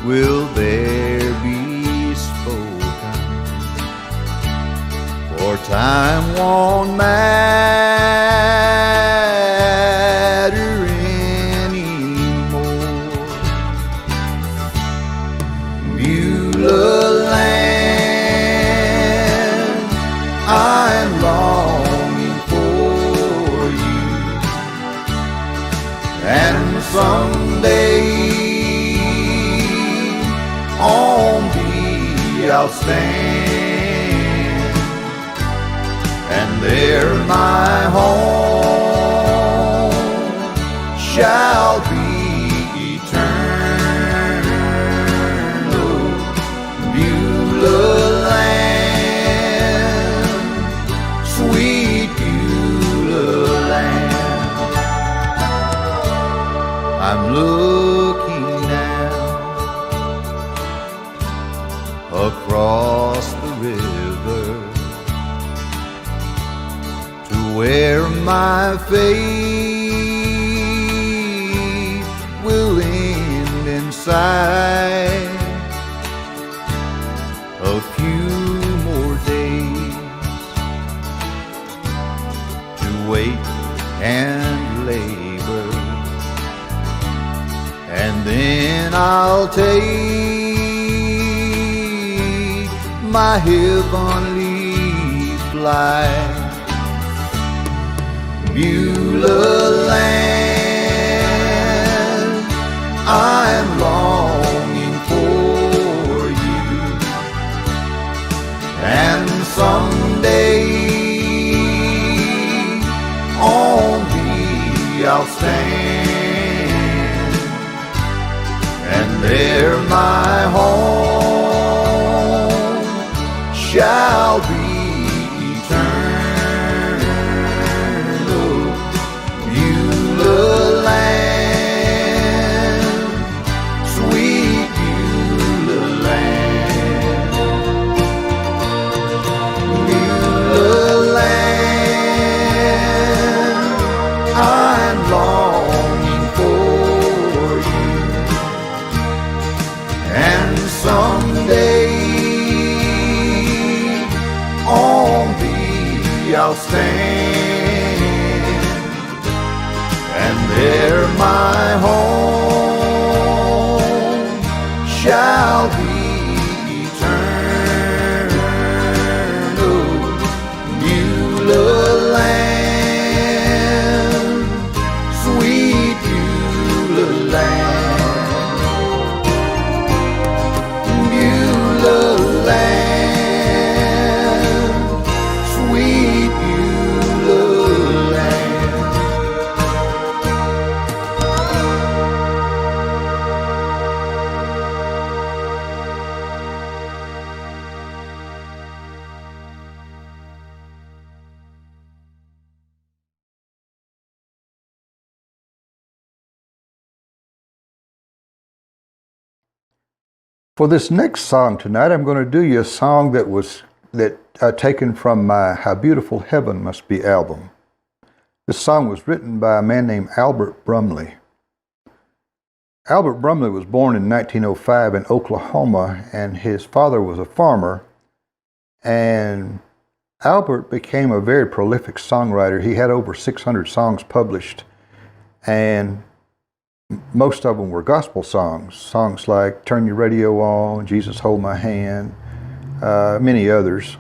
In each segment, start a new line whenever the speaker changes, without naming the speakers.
will there be spoken, for time won't matter anymore. Beulah land, I'm longing for you, and someday on thee I'll stand, and there my home shall be eternal. Beulah land, sweet Beulah land, I'm looking across the river to where my faith will end in sight. A few more days to wait and labor, and then I'll take my heavenly flight. Beulah land, I'm longing for you, and someday on thee I'll stand, and there my home shall be eternal. Beulah land, sweet Beulah land, Beulah land, I'm longing for you, and someday on thee I'll stand, and there my home shall be eternal. Beulah land, sweet Beulah land, Beulah land, sweet Beulah land. For this next song tonight, I'm going to do you a song that taken from my How Beautiful Heaven Must Be album. This song was written by a man named Albert Brumley. Albert Brumley was born in 1905 in Oklahoma, and his father was a farmer. And Albert became a very prolific songwriter. He had over 600 songs published, and most of them were gospel songs. Songs like Turn Your Radio On, Jesus Hold My Hand, many others.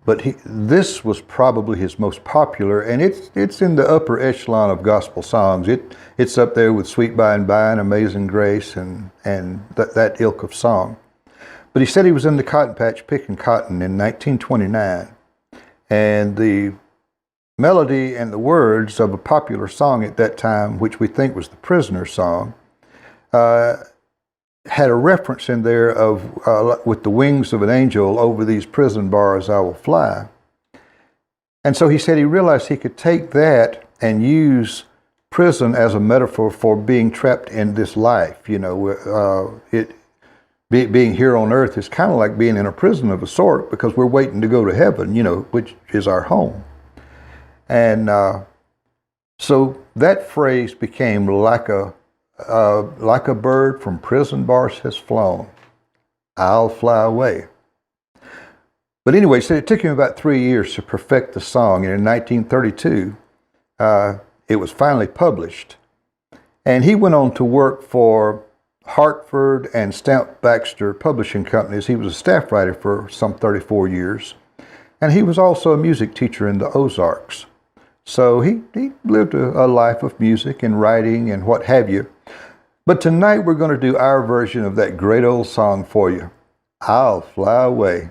But this was probably his most popular, and it's in the upper echelon of gospel songs. It's up there with Sweet By and By and Amazing Grace and that ilk of song. But he said he was in the cotton patch picking cotton in 1929, and the melody and the words of a popular song at that time, which we think was the Prisoner song, had a reference in there of with the wings of an angel over these prison bars I will fly. And so he said he realized he could take that and use prison as a metaphor for being trapped in this life. You know, being here on earth is kind of like being in a prison of a sort, because we're waiting to go to heaven, you know, which is our home. And so that phrase became like a like a bird from prison bars has flown, I'll fly away. But anyway, so it took him about 3 years to perfect the song, and in 1932, it was finally published. And he went on to work for Hartford and Stamp Baxter publishing companies. He was a staff writer for some 34 years. And he was also a music teacher in the Ozarks. So he lived a life of music and writing and what have you. But tonight we're going to do our version of that great old song for you, I'll Fly Away.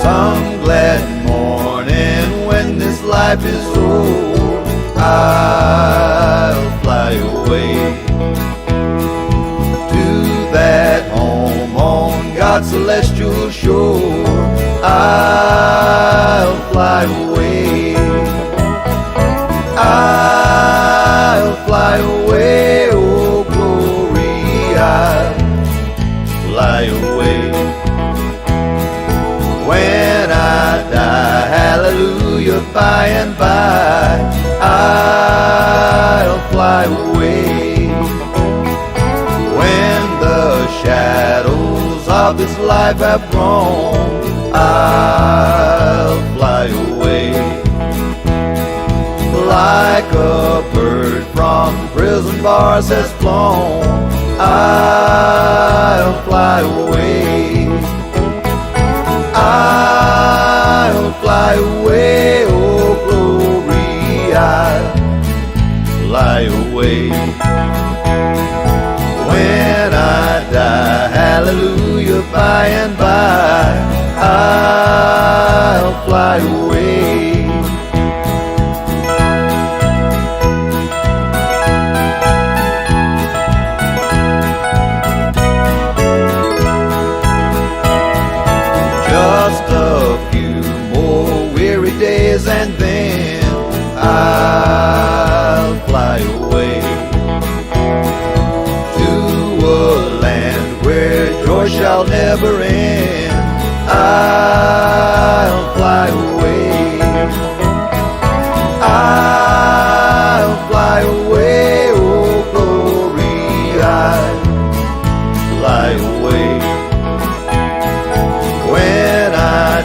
Some glad morning when this life is old, I'll fly away to that home on God's celestial shore. I'll fly away. I'll fly away, oh glory, I'll fly away. When I die, hallelujah, by and by, I'll fly away. When the shadows of this life have grown, I'll fly away. Like a bird from prison bars has flown, I'll fly away. I'll fly away, oh glory, I'll fly away. When I die, hallelujah, by and by, I'll fly away. Just a few more weary days and then I'll fly away to a land where joy shall never end. I'll fly away. I'll fly away, oh glory, I'll fly away. When I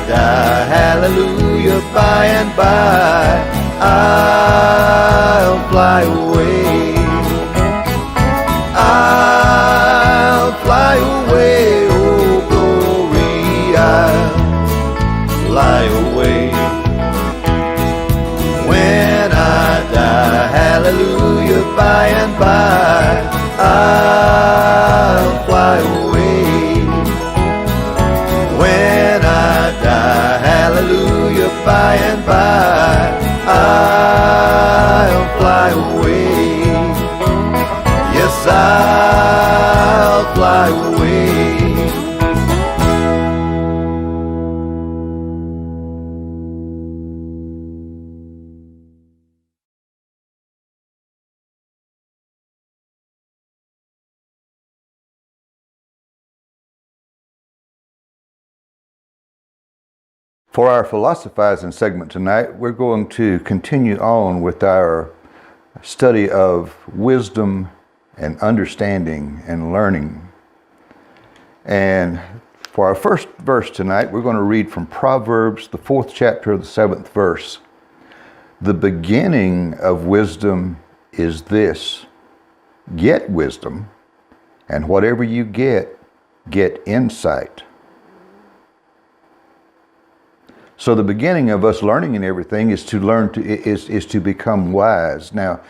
die, hallelujah, by and by, I'll fly away. I'll fly away, oh glory, I'll fly away. When I die, hallelujah, by and by, I'll fly away. When I die, hallelujah, by and by, I'll fly away. Yes, I'll fly away.
For our philosophizing segment tonight, we're going to continue on with our study of wisdom and understanding and learning. And for our first verse tonight, we're going to read from Proverbs, the 4th chapter, the 7th verse. The beginning of wisdom is this: get wisdom, and whatever you get insight. So the beginning of us learning and everything is to learn is to become wise. Now,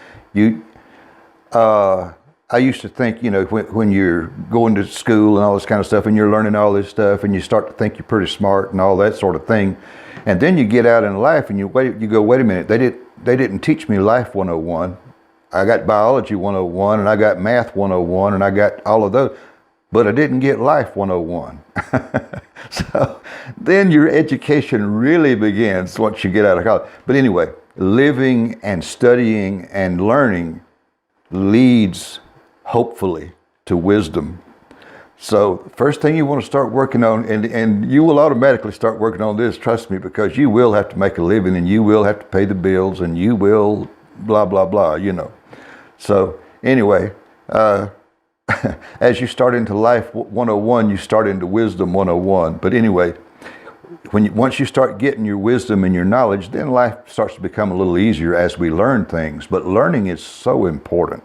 I used to think, when you're going to school and all this kind of stuff, and you're learning all this stuff, and you start to think you're pretty smart and all that sort of thing, and then you get out in life and you go, wait a minute, they didn't teach me life 101. I got biology 101, and I got math 101, and I got all of those, but I didn't get life 101. So then your education really begins once you get out of college. But anyway, living and studying and learning leads, hopefully, to wisdom. So first thing you want to start working on, and you will automatically start working on this, trust me, because you will have to make a living and you will have to pay the bills and you will blah, blah, blah, you know. So anyway, as you start into life 101, you start into wisdom 101. But anyway, once you start getting your wisdom and your knowledge, then life starts to become a little easier as we learn things. But learning is so important.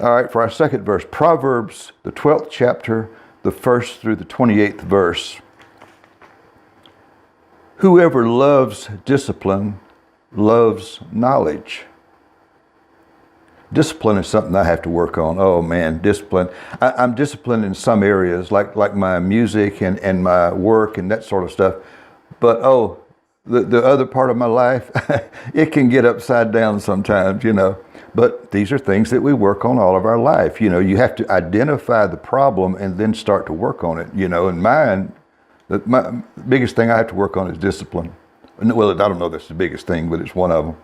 All right, for our second verse, Proverbs, the 12th chapter, the 1st through the 28th verse. Whoever loves discipline loves knowledge. Discipline is something I have to work on. Oh man, discipline. I'm disciplined in some areas, like my music and my work and that sort of stuff. But the other part of my life, it can get upside down sometimes, you know. But these are things that we work on all of our life. You know, you have to identify the problem and then start to work on it. You know, and my biggest thing I have to work on is discipline. Well, I don't know if that's the biggest thing, but it's one of them.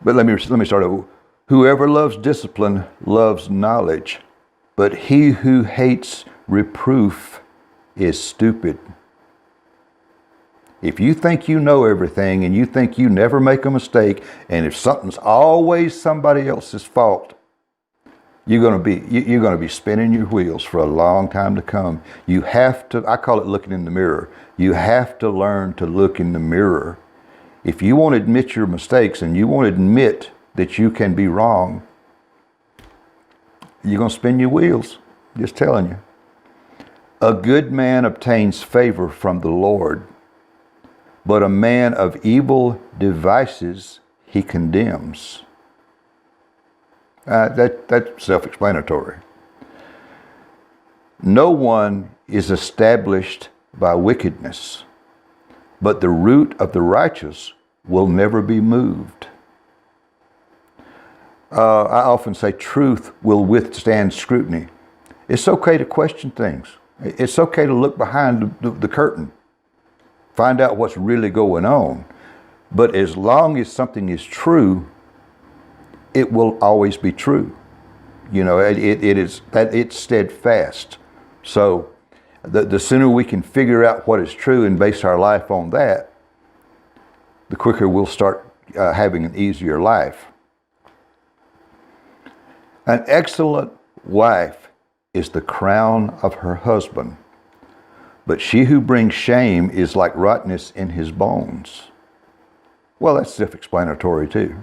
But let me start over. Whoever loves discipline loves knowledge, but he who hates reproof is stupid. If you think you know everything and you think you never make a mistake, and if something's always somebody else's fault, you're going to be spinning your wheels for a long time to come. You have to, I call it looking in the mirror. You have to learn to look in the mirror. If you won't admit your mistakes and you won't admit that you can be wrong, you're going to spin your wheels. Just telling you. A good man obtains favor from the Lord, but a man of evil devices he condemns. That's self-explanatory. No one is established by wickedness, but the root of the righteous will never be moved. I often say truth will withstand scrutiny. It's okay to question things. It's okay to look behind the curtain, find out what's really going on. But as long as something is true, it will always be true. You know, it's steadfast. So the sooner we can figure out what is true and base our life on that, the quicker we'll start having an easier life. An excellent wife is the crown of her husband, but she who brings shame is like rottenness in his bones. Well, that's self-explanatory too.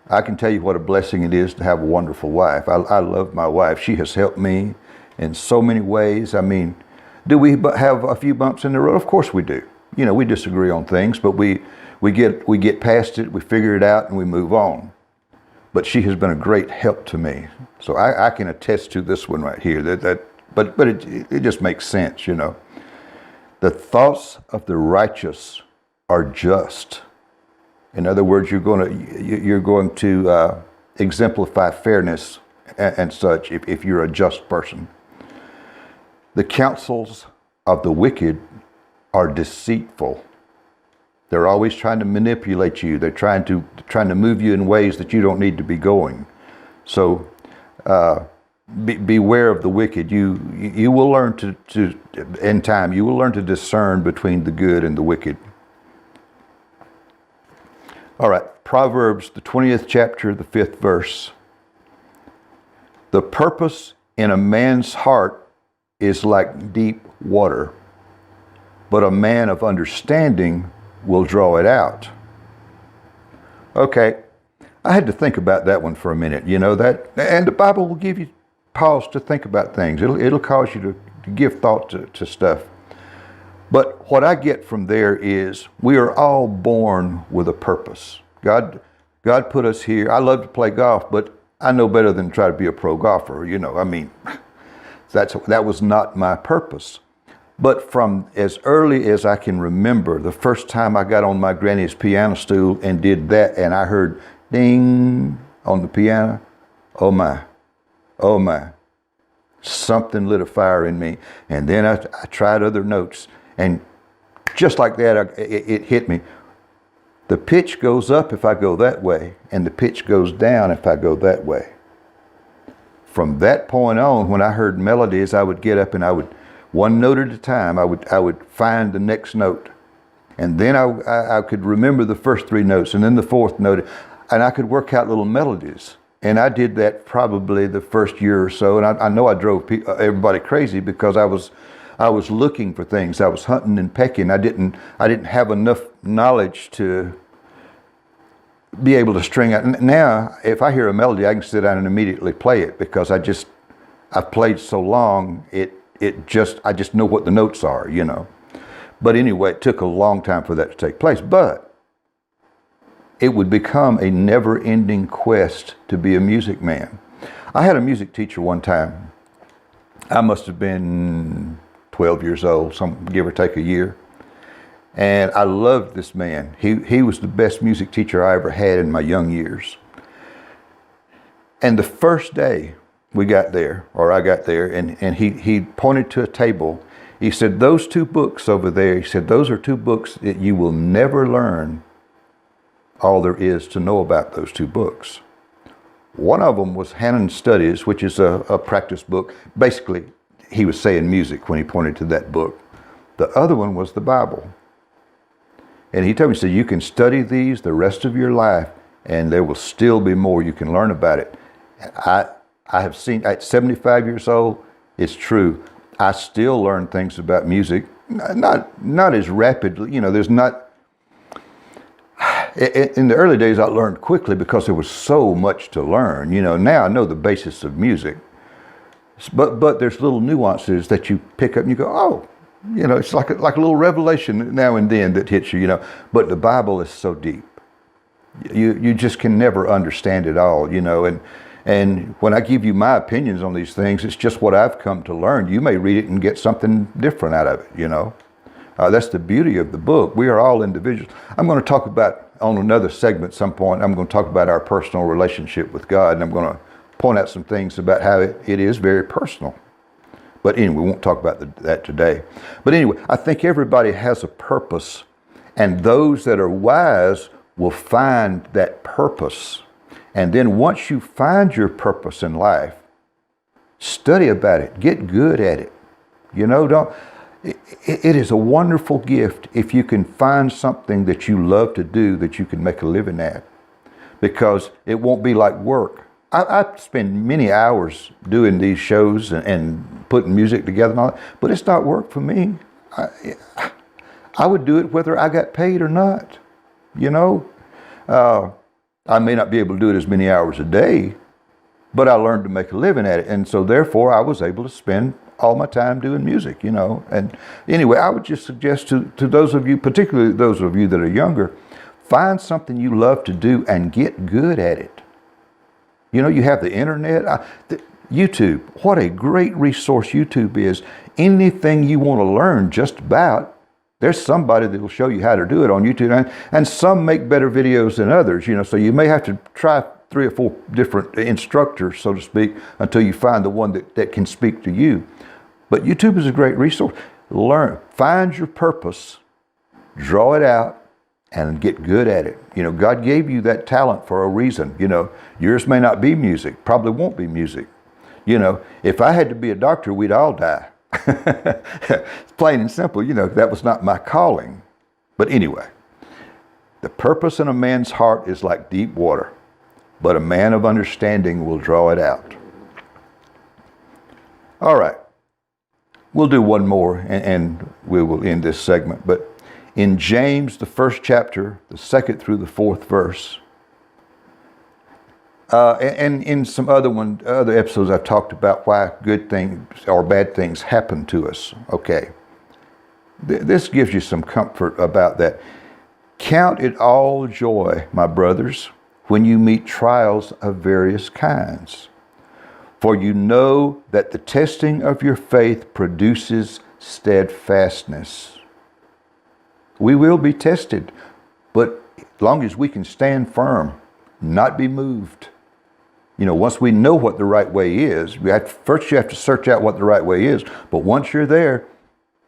I can tell you what a blessing it is to have a wonderful wife. I love my wife. She has helped me in so many ways. I mean, do we have a few bumps in the road? Of course we do. You know, we disagree on things, but we get past it, we figure it out, and we move on. But she has been a great help to me. So I can attest to this one right here. But it just makes sense, you know. The thoughts of the righteous are just. In other words, you're going to exemplify fairness and such if you're a just person. The counsels of the wicked are deceitful. They're always trying to manipulate you. They're trying to move you in ways that you don't need to be going. So beware of the wicked. You will learn to in time. You will learn to discern between the good and the wicked. All right, Proverbs, the 20th chapter, the 5th verse. The purpose in a man's heart is like deep water, but a man of understanding will draw it out. Okay, I had to think about that one for a minute, you know that, and the Bible will give you pause to think about things. It'll cause you to give thought to stuff. But what I get from there is we are all born with a purpose. God put us here. I love to play golf, but I know better than to try to be a pro golfer. You know, I mean, that was not my purpose. But from as early as I can remember, the first time I got on my granny's piano stool and did that, and I heard ding on the piano, oh my, something lit a fire in me. And then I tried other notes, and just like that, it hit me. The pitch goes up if I go that way, and the pitch goes down if I go that way. from that point on, when I heard melodies, I would get up and I would, one note at a time, I would find the next note. And then I could remember the first three notes and then the fourth note, and I could work out little melodies. And I did that probably the first year or so. And I know I drove everybody crazy because I was looking for things. I was hunting and pecking. I didn't have enough knowledge to be able to string out. Now, if I hear a melody, I can sit down and immediately play it because I've played so long. I just know what the notes are, you know. But anyway, it took a long time for that to take place. But it would become a never-ending quest to be a music man. I had a music teacher one time. I must have been 12 years old, give or take a year. And I loved this man. He was the best music teacher I ever had in my young years. And the first day I got there, and he pointed to a table. He said, those two books over there, he said, those are two books that you will never learn all there is to know about those two books. One of them was Hannon Studies, which is a practice book. Basically, he was saying music when he pointed to that book. The other one was the Bible. And he told me, he said, you can study these the rest of your life, and there will still be more you can learn about it. I have seen, at 75 years old, it's true. I still learn things about music, not as rapidly, you know, there's not, in the early days I learned quickly because there was so much to learn. You know, now I know the basis of music, but there's little nuances that you pick up and you go, oh, you know, it's like a little revelation now and then that hits you, you know. But the Bible is so deep. You just can never understand it all, you know. And when I give you my opinions on these things, it's just what I've come to learn. You may read it and get something different out of it, you know. That's the beauty of the book. We are all individuals. I'm going to talk about, on another segment at some point, I'm going to talk about our personal relationship with God, and I'm going to point out some things about how it is very personal. But anyway, we won't talk about that today. But anyway, I think everybody has a purpose, and those that are wise will find that purpose. And then once you find your purpose in life, study about it, get good at it. You know, it is a wonderful gift if you can find something that you love to do that you can make a living at, because it won't be like work. I spend many hours doing these shows and putting music together and all that, but it's not work for me. I would do it whether I got paid or not. You know, I may not be able to do it as many hours a day, but I learned to make a living at it. And so therefore I was able to spend all my time doing music, you know. And anyway, I would just suggest to those of you, particularly those of you that are younger, find something you love to do and get good at it. You know, you have the internet, YouTube. What a great resource YouTube is. Anything you want to learn just about, there's somebody that will show you how to do it on YouTube. And some make better videos than others, you know, so you may have to try 3 or 4 different instructors, so to speak, until you find the one that can speak to you. But YouTube is a great resource. Learn, find your purpose, draw it out, and get good at it. You know, God gave you that talent for a reason. You know, yours may not be music, probably won't be music. You know, if I had to be a doctor, we'd all die. Plain and simple, you know, that was not my calling. But anyway, the purpose in a man's heart is like deep water, but a man of understanding will draw it out. All right, we'll do one more and we will end this segment. But in James, the 1st chapter, the 2nd through the 4th verse, and in some other episodes, I've talked about why good things or bad things happen to us. Okay, this gives you some comfort about that. Count it all joy, my brothers, when you meet trials of various kinds, for you know that the testing of your faith produces steadfastness. We will be tested, but as long as we can stand firm, not be moved. You know, once we know what the right way is, first you have to search out what the right way is, but once you're there,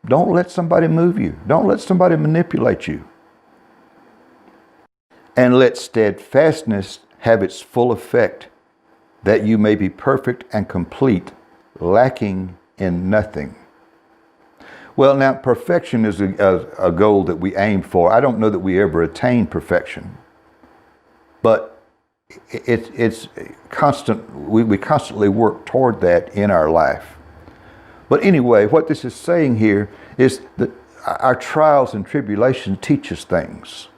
don't let somebody move you. Don't let somebody manipulate you. And let steadfastness have its full effect, that you may be perfect and complete, lacking in nothing. Well, now, perfection is a goal that we aim for. I don't know that we ever attain perfection, but it's constant. We constantly work toward that in our life. But anyway, what this is saying here is that our trials and tribulations teach us things.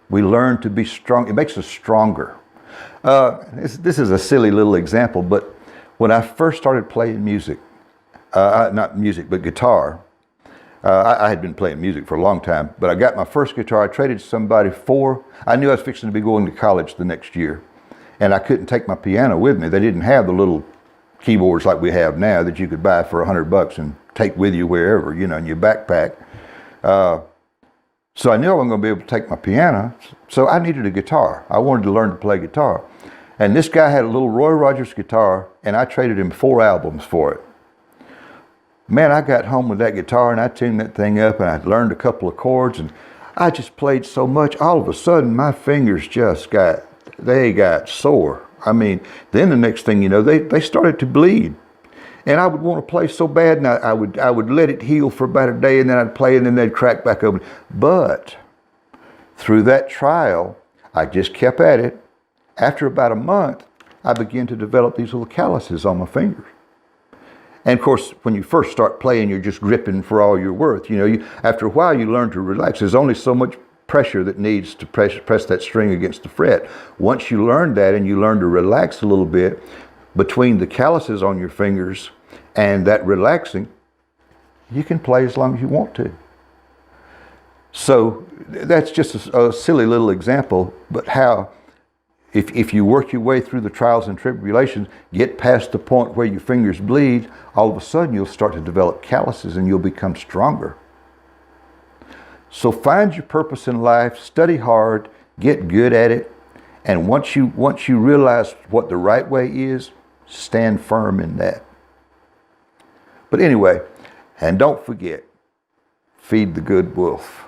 We learn to be strong. It makes us stronger. This is a silly little example, but when I first started playing music, not music, but guitar, I had been playing music for a long time, but I got my first guitar. I traded somebody for, I knew I was fixing to be going to college the next year, and I couldn't take my piano with me. They didn't have the little keyboards like we have now that you could buy for $100 and take with you wherever, you know, in your backpack. So I knew I wasn't going to be able to take my piano, so I needed a guitar. I wanted to learn to play guitar. And this guy had a little Roy Rogers guitar, and I traded him 4 albums for it. Man, I got home with that guitar, and I tuned that thing up, and I learned a couple of chords, and I just played so much. All of a sudden, my fingers just got sore. I mean, then the next thing you know, they started to bleed. And I would want to play so bad, and I would let it heal for about a day, and then I'd play, and then they'd crack back open. But through that trial, I just kept at it. After about a month, I began to develop these little calluses on my fingers. And of course, when you first start playing, you're just gripping for all you're worth. You know, after a while, you learn to relax. There's only so much pressure that needs to press that string against the fret. Once you learn that and you learn to relax a little bit between the calluses on your fingers and that relaxing, you can play as long as you want to. So that's just a silly little example, but how if you work your way through the trials and tribulations, get past the point where your fingers bleed, all of a sudden you'll start to develop calluses and you'll become stronger. So find your purpose in life, study hard, get good at it, and once you realize what the right way is, stand firm in that. But anyway, and don't forget, feed the good wolf.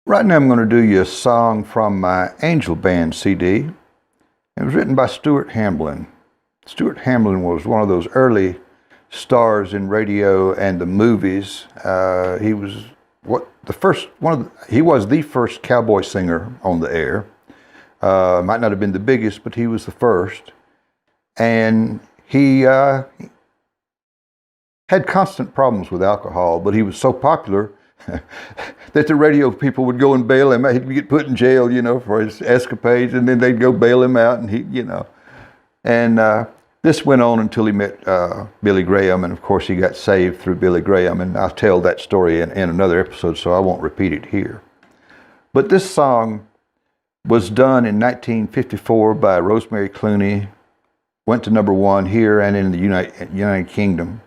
Right now I'm going to do you a song from my Angel Band CD. It was written by Stuart Hamblin. Stuart Hamblin was one of those early stars in radio and the movies. He was the first cowboy singer on the air. Might not have been the biggest, but he was the first. And he had constant problems with alcohol, but he was so popular that the radio people would go and bail him out. He'd get put in jail, you know, for his escapades, and then they'd go bail him out, and he, you know. And this went on until he met Billy Graham, and of course he got saved through Billy Graham, and I'll tell that story in another episode, so I won't repeat it here. But this song was done in 1954 by Rosemary Clooney, went to #1 here and in the United Kingdom.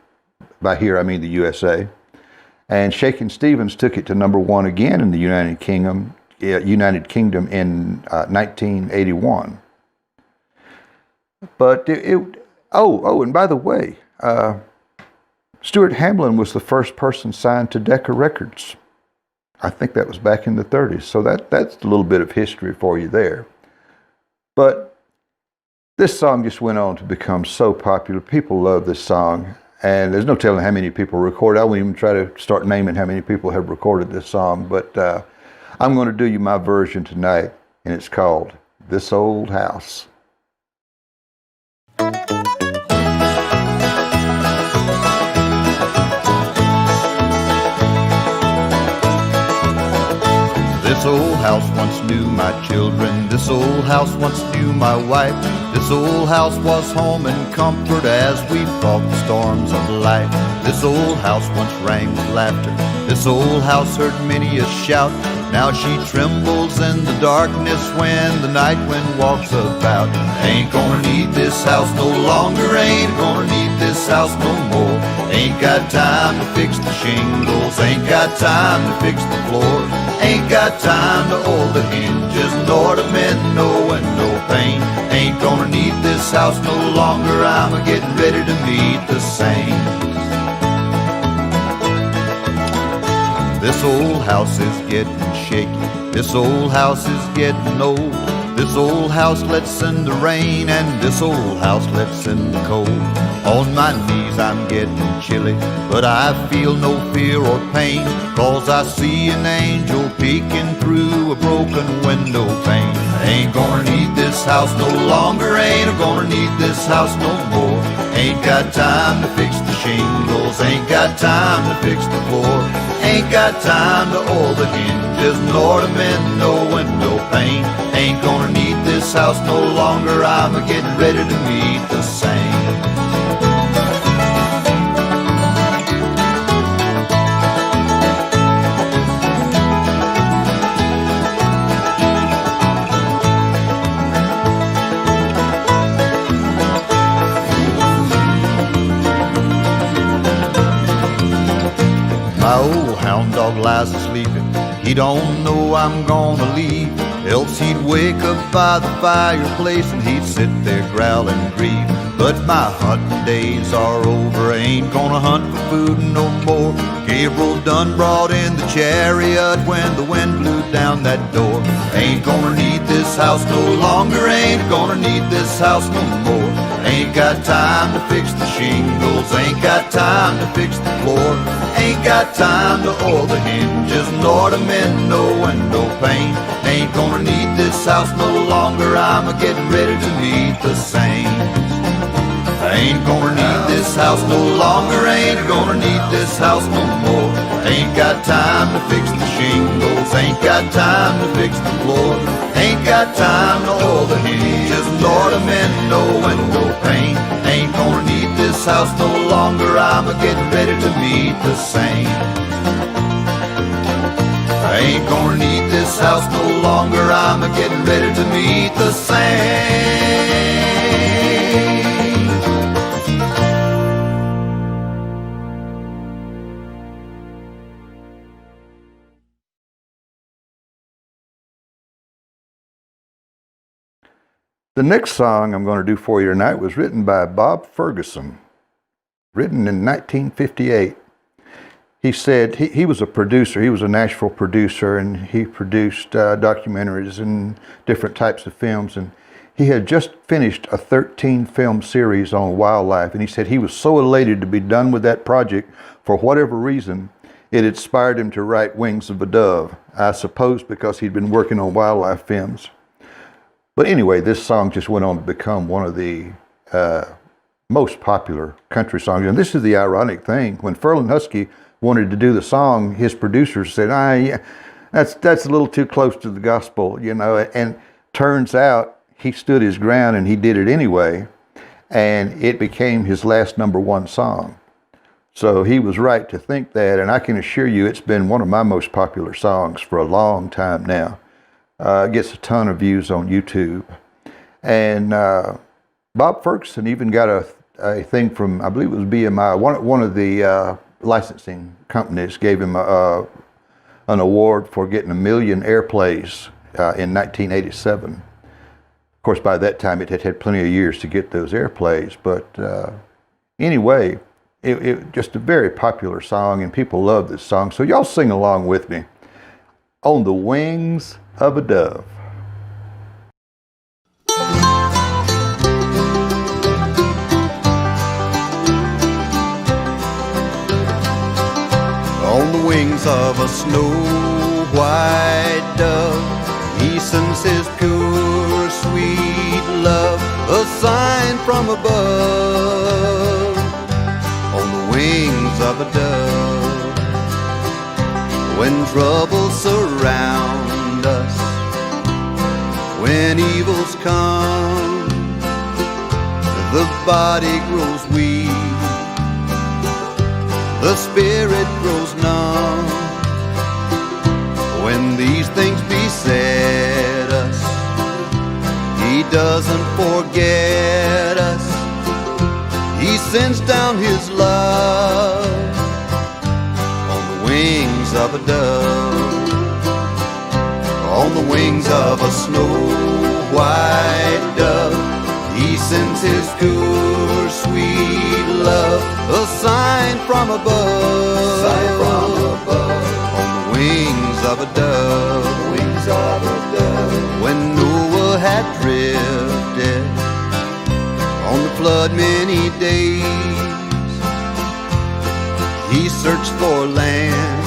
By here, I mean the USA. And Shakin' Stevens took it to #1 again in the United Kingdom in 1981. But and by the way, Stuart Hamblin was the first person signed to Decca Records. I think that was back in the 30s. So that's a little bit of history for you there. But this song just went on to become so popular. People love this song. And there's no telling how many people record. I won't even try to start naming how many people have recorded this song. But I'm going to do you my version tonight. And it's called This Old House.
This old house once knew my children. This old house once knew my wife. This old house was home and comfort as we fought the storms of life. This old house once rang with laughter. This old house heard many a shout. Now she trembles in the darkness when the night wind walks about. Ain't gonna need this house no longer. Ain't gonna need this house no more. Ain't got time to fix the shingles. Ain't got time to fix the floor. Ain't got time to oil the hinges, nor to mend no window pane. Ain't gonna need this house no longer. I'm a-getting ready to meet the saints. This This old house is getting shaky. This old house is getting old. This old house lets in the rain, and this old house lets in the cold. On my knees I'm getting chilly, but I feel no fear or pain, 'cause I see an angel peeking through a broken window pane. I ain't gonna need this house no longer, ain't gonna need this house no more. Ain't got time to fix the shingles, ain't got time to fix the floor. Ain't got time to oil the hinges, nor to mend no window pane. Ain't gonna need this house no longer, I'm getting ready to meet the saint. My old hound dog lies asleeping. He don't know I'm gonna leave, else he'd wake up by the fireplace and he'd sit there growl and grieve. But my hunting days are over, ain't gonna hunt for food no more. Gabriel done brought in the chariot when the wind blew down that door. Ain't gonna need this house no longer, ain't gonna need this house no more. Ain't got time to fix the shingles, ain't got time to fix the floor. Ain't got time to oil the hinges, nor to mend no window pane. Ain't gonna need this house no longer, I'm getting ready to meet the saints. I ain't gonna need this house no longer, ain't gonna need this house no more. Ain't got time to fix the shingles, ain't got time to fix the floor. Ain't got time to oil the hinges, nor to mend no window pane. Ain't gonna need this house no longer, I'm getting ready to meet the saint. I ain't gonna need this house no longer, I'm getting ready to meet the saint.
The next song I'm going to do for you tonight was written by Bob Ferguson, written in 1958. He said he was a producer. He was a Nashville producer, and he produced documentaries and different types of films. And he had just finished a 13-film series on wildlife. And he said he was so elated to be done with that project. For whatever reason, it inspired him to write Wings of a Dove, I suppose because he'd been working on wildlife films. But anyway, this song just went on to become one of the most popular country songs. And this is the ironic thing. When Ferlin Husky wanted to do the song, his producers said, yeah, that's a little too close to the gospel, you know. And turns out he stood his ground and he did it anyway. And it became his last #1 song. So he was right to think that. And I can assure you it's been one of my most popular songs for a long time now. It gets a ton of views on YouTube. And Bob Ferguson even got a thing from, I believe it was BMI, one of the licensing companies gave him an award for getting 1 million airplays in 1987. Of course, by that time, it had had plenty of years to get those airplays. But anyway, it just a very popular song, and people love this song. So y'all sing along with me. On the Wings of a Dove.
On the wings of a snow-white dove, he sends his pure, sweet love, a sign from above. On the wings of a dove, when troubles surround us, when evils come, the body grows weak, the spirit grows numb. When these things beset us, he doesn't forget us. He sends down his love on the wings of a dove, on the wings of a snow-white dove. He sends his pure, sweet love, a sign from above, on the wings of a dove, wings of a dove. When Noah had drifted on the flood many days, he searched for land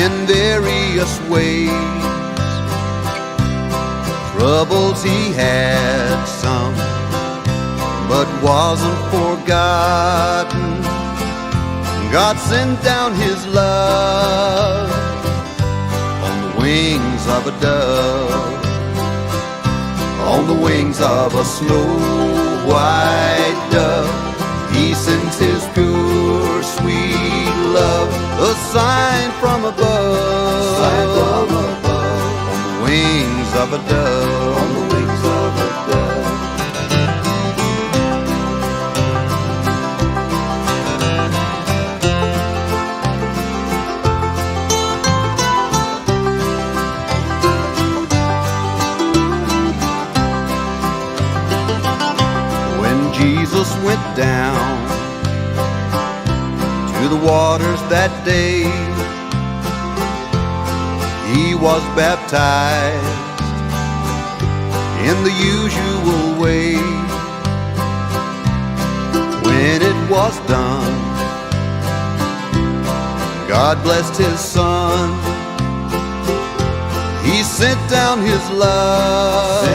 in various ways. Troubles he had some, but wasn't forgotten. God sent down his love on the wings of a dove, on the wings of a snow white dove. He sends his pure, sweet love, a sign from above, on the wings of a dove, on the wings of a dove. When Jesus went down to the waters that day, he was baptized in the usual way. When it was done, God blessed his son. He sent down his love,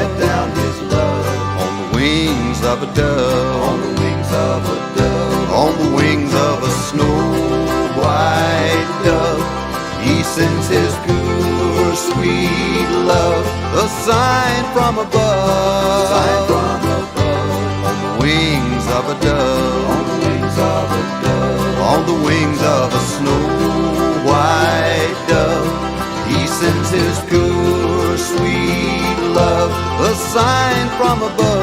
on the wings of a dove, on the wings of a dove, on the wings of a snow white dove. He sends his pure, sweet love, a sign from above, on the wings of a dove, on the wings of a dove, on the wings of a snow white dove. He sends his pure, sweet love, a sign from above,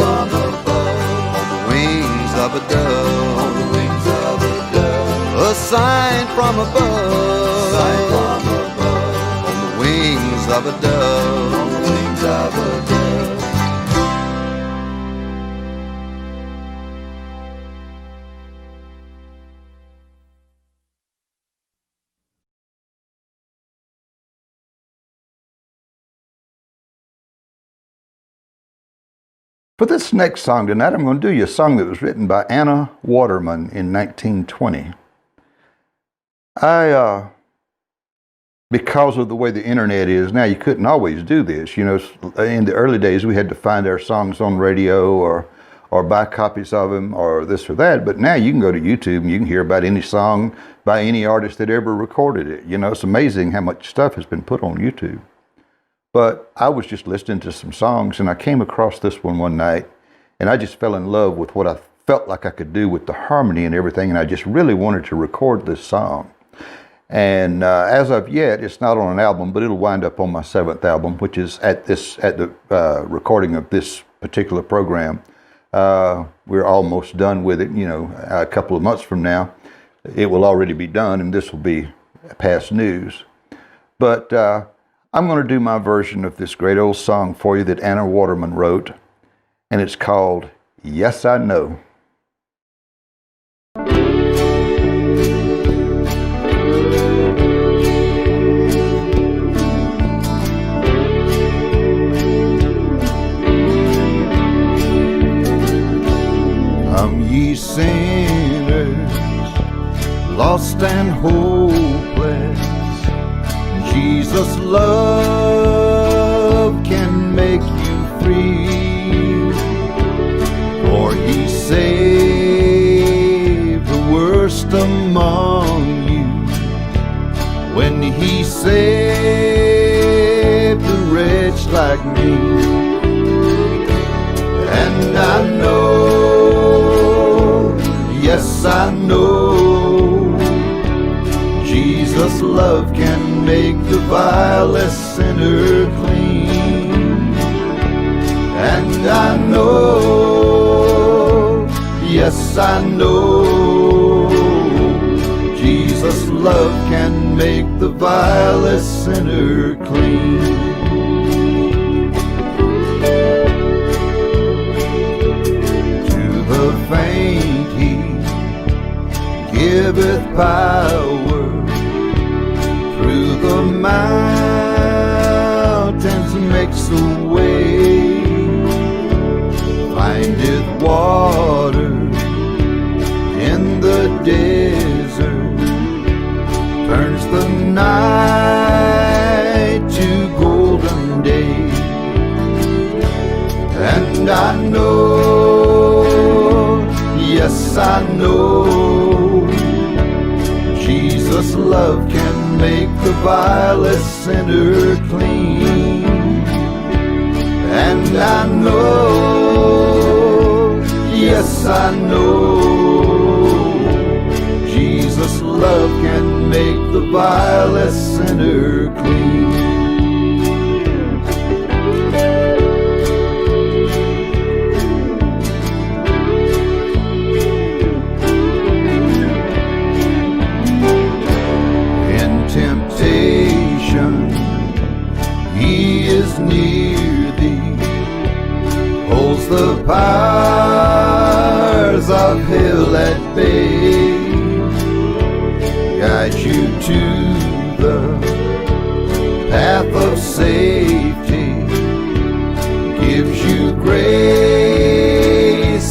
on the wings of a dove, on the wings of a dove, a sign from above, on the wings of a dove, on the wings of a dove.
For this next song tonight, I'm going to do you a song that was written by Anna Waterman in 1920. Because of the way the internet is now, you couldn't always do this. You know, in the early days, we had to find our songs on radio or buy copies of them or this or that. But now you can go to YouTube and you can hear about any song by any artist that ever recorded it. You know, it's amazing how much stuff has been put on YouTube. But I was just listening to some songs and I came across this one night and I just fell in love with what I felt like I could do with the harmony and everything, and I just really wanted to record this song. And as of yet, it's not on an album, but it'll wind up on my 7th album, which is at the recording of this particular program. We're almost done with it. You know, a couple of months from now, it will already be done, and this will be past news. But I'm going to do my version of this great old song for you that Anna Waterman wrote, and it's called Yes, I Know. Come ye sinners, lost and hopeless, Jesus' love can make you free, for he saved the worst among you when he saved a wretch like me. And I know, yes I know, Jesus' love can make the vilest sinner clean. And I know, yes I know, Jesus' love can make the vilest sinner clean. To the faint he giveth power,
makes a way, findeth water in the desert, turns the night to golden day. And I know, yes I know, Jesus' love can make the vilest sinner clean. And I know, yes I know, Jesus' love can make the vilest sinner clean. He is near thee, holds the powers of hell at bay, guides you to the path of safety, gives you grace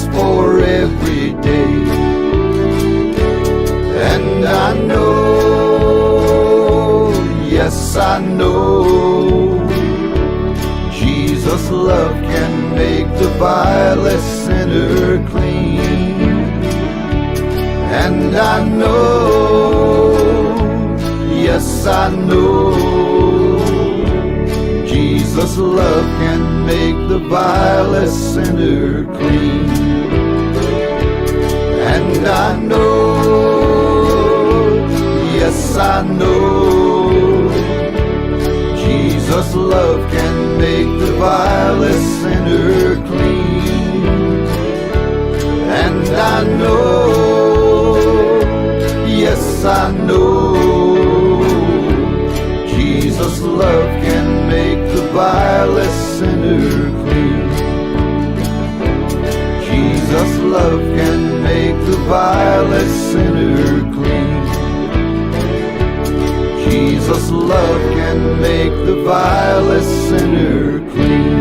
for every day. And I know, yes I know, Jesus' love can make the vilest sinner clean. And I know, yes I know, Jesus' love can make the vilest sinner clean. And I know, yes I know, Jesus' love can make the vilest sinner clean. And I know, yes I know, Jesus' love can make the vilest sinner clean. Jesus' love can make the vilest sinner clean. Jesus' love can make the vilest sinner clean.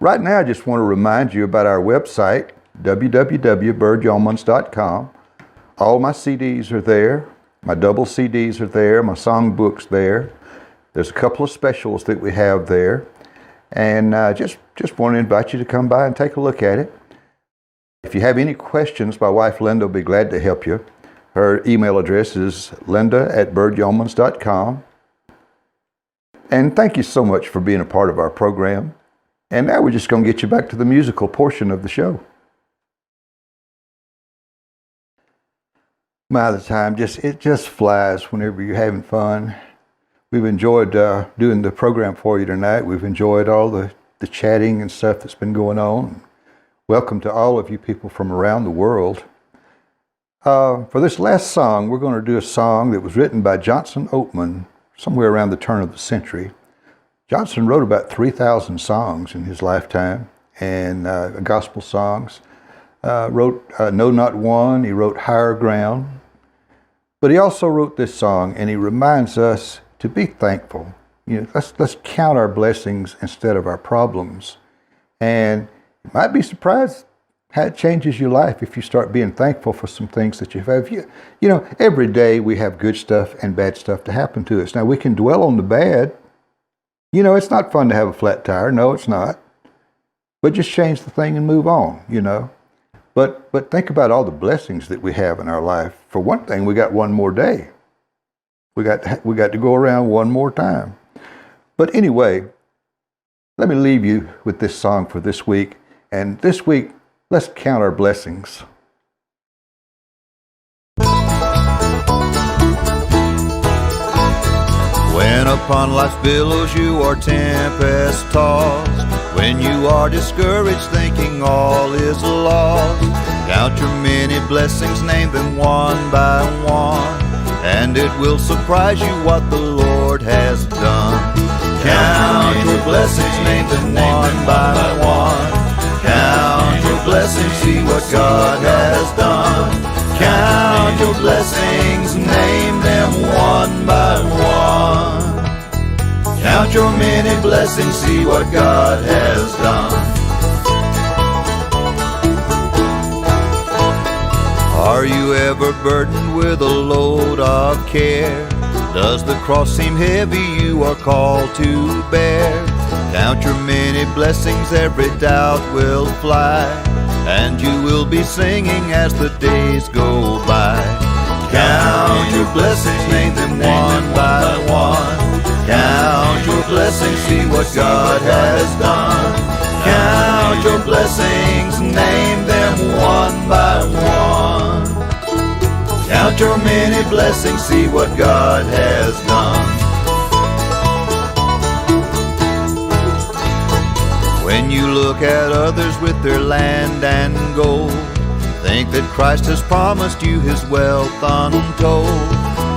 Right now, I just want to remind you about our website, www.birdyeomans.com. All my CDs are there. My double CDs are there. My songbook's there. There's a couple of specials that we have there. And just want to invite you to come by and take a look at it. If you have any questions, my wife Linda will be glad to help you. Her email address is linda@birdyeomans.com. And thank you so much for being a part of our program. And now we're just going to get you back to the musical portion of the show. The time it just flies whenever you're having fun. We've enjoyed doing the program for you tonight. We've enjoyed all the chatting and stuff that's been going on. Welcome to all of you people from around the world. For this last song, we're going to do a song that was written by Johnson Oatman somewhere around the turn of the century. Johnson wrote about 3,000 songs in his lifetime, and gospel songs. Wrote No Not One, he wrote Higher Ground. But he also wrote this song, and he reminds us to be thankful. Let's count our blessings instead of our problems. And you might be surprised how it changes your life if you start being thankful for some things that you have. Every day we have good stuff and bad stuff to happen to us. Now, we can dwell on the bad. It's not fun to have a flat tire. No, it's not. But just change the thing and move on, But think about all the blessings that we have in our life. For one thing, we got one more day. We got to go around one more time. But anyway, let me leave you with this song for this week. And this week, let's count our blessings.
upon life's billows you are tempest tossed, when you are discouraged thinking all is lost, count your many blessings, name them one by one, and it will surprise you what the Lord has done. Count your blessings, name them one by one. Count your blessings, see what God has done. Count your blessings, name them one by one. Count your many blessings, see what God has done. Are you ever burdened with a load of care? Does the cross seem heavy you are called to bear? Count your many blessings, every doubt will fly, and you will be singing as the days go by. Count your blessings, name them one by one. Count your blessings, see what God has done. Count your blessings, name them one by one. Count your many blessings, see what God has done. When you look at others with their land and gold, think that Christ has promised you his wealth untold.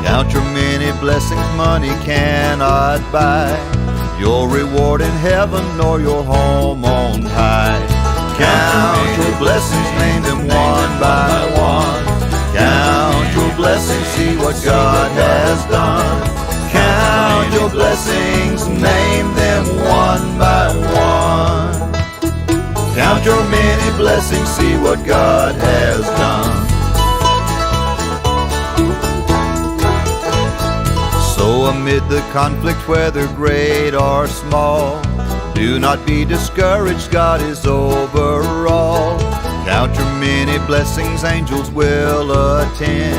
Count your many blessings money cannot buy, your reward in heaven nor your home on high. Count your blessings, name them one by one. Count your blessings, see what God has done. Count your blessings, name them one by one. Count your many blessings, see what God has done. So amid the conflict, whether great or small, do not be discouraged, God is over all. Count your many blessings, angels will attend,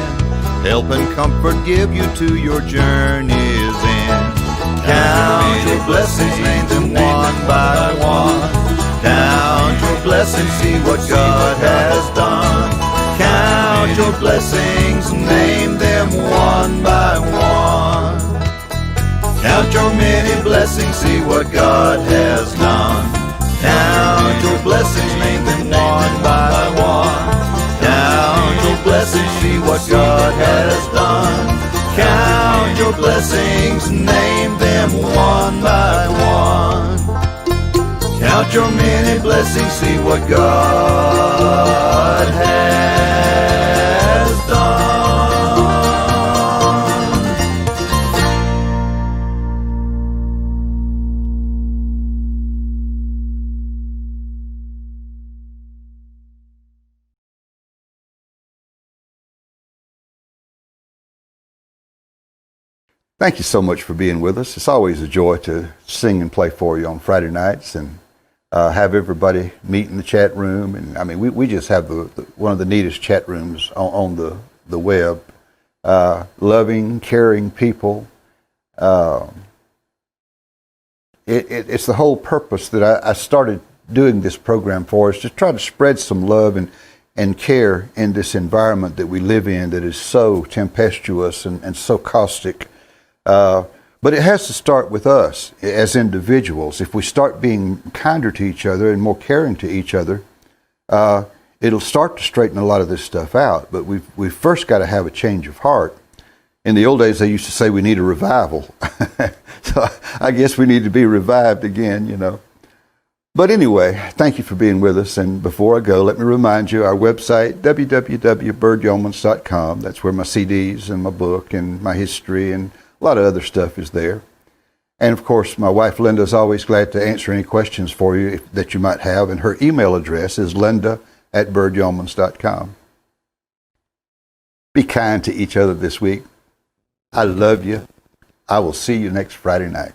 help and comfort give you to your journey's end. Count your blessings, name them one by one. Count your blessings, see what God has done. Count your blessings, name them one by one. Count your many blessings, see what God has done. Count your blessings, name them one by one. Count your blessings, see what God has done. Count your blessings, name them one by one. Count your many blessings, see what God has done.
Thank you so much for being with us. It's always a joy to sing and play for you on Friday nights and have everybody meet in the chat room. And I mean, we just have one of the neatest chat rooms on the web. Loving, caring people. It's the whole purpose that I started doing this program for, is to try to spread some love and care in this environment that we live in that is so tempestuous and so caustic. But it has to start with us as individuals. If we start being kinder to each other and more caring to each other, it'll start to straighten a lot of this stuff out. But we've first got to have a change of heart. In the old days, they used to say we need a revival. So I guess we need to be revived again, you know. But anyway, thank you for being with us. And before I go, let me remind you, our website, www.birdyeomans.com. That's where my CDs and my book and my history and a lot of other stuff is there. And of course, my wife Linda is always glad to answer any questions for you that you might have. And her email address is linda@birdyeomans.com. Be kind to each other this week. I love you. I will see you next Friday night.